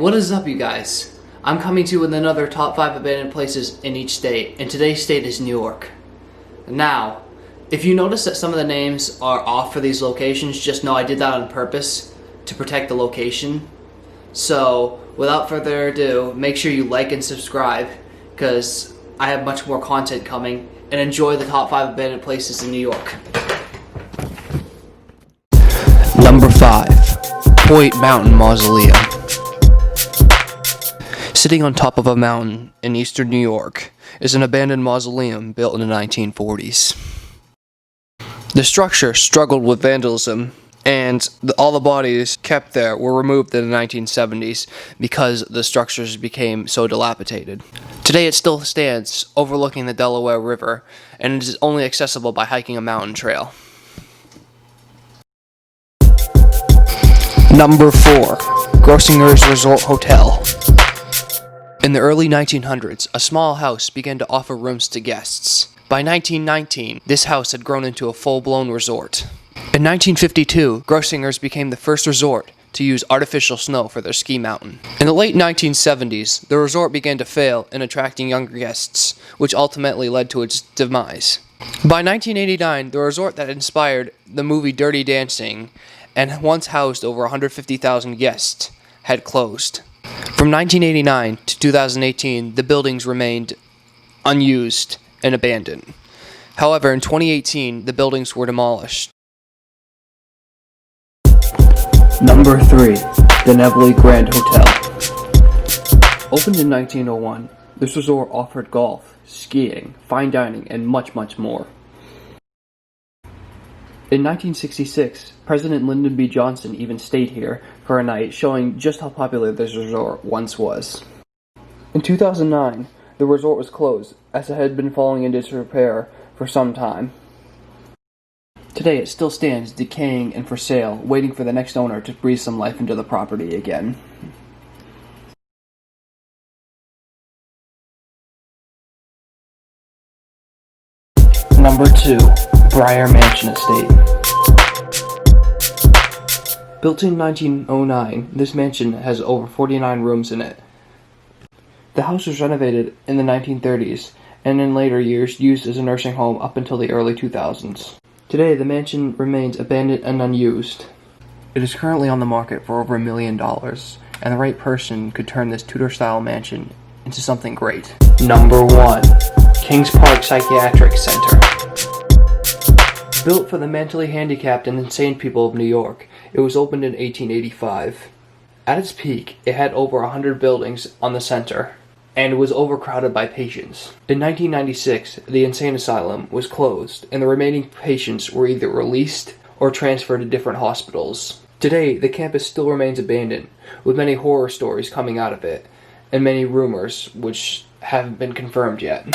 What is up, you guys? I'm coming to you with another top 5 abandoned places in each state, and today's state is New York. Now, if you notice that some of the names are off for these locations, just know I did that on purpose to protect the location. So, without further ado, make sure you like and subscribe, because I have much more content coming, and enjoy the top 5 abandoned places in New York. Number 5. Point Mountain Mausoleum. Sitting on top of a mountain in eastern New York is an abandoned mausoleum built in the 1940s. The structure struggled with vandalism, and all the bodies kept there were removed in the 1970s because the structures became so dilapidated. Today it still stands overlooking the Delaware River, and it is only accessible by hiking a mountain trail. Number 4. Grossingers Resort Hotel. In the early 1900s, a small house began to offer rooms to guests. By 1919, this house had grown into a full-blown resort. In 1952, Grossingers became the first resort to use artificial snow for their ski mountain. In the late 1970s, the resort began to fail in attracting younger guests, which ultimately led to its demise. By 1989, the resort that inspired the movie Dirty Dancing and once housed over 150,000 guests had closed. From 1989 to 2018, the buildings remained unused and abandoned. However, in 2018, the buildings were demolished. Number 3. The Nepal Grand Hotel. Opened in 1901, this resort offered golf, skiing, fine dining, and much more. In 1966, President Lyndon B. Johnson even stayed here for a night, showing just how popular this resort once was. In 2009, the resort was closed, as it had been falling into disrepair for some time. Today it still stands decaying and for sale, waiting for the next owner to breathe some life into the property again. Number 2. Briar Mansion Estate. Built in 1909, this mansion has over 49 rooms in it. The house was renovated in the 1930s, and in later years used as a nursing home up until the early 2000s. Today, the mansion remains abandoned and unused. It is currently on the market for over $1 million, and the right person could turn this Tudor-style mansion into something great. Number 1. Kings Park Psychiatric Center. Built for the mentally handicapped and insane people of New York, it was opened in 1885. At its peak, it had over 100 buildings on the center, and was overcrowded by patients. In 1996, the insane asylum was closed, and the remaining patients were either released or transferred to different hospitals. Today, the campus still remains abandoned, with many horror stories coming out of it, and many rumors which haven't been confirmed yet.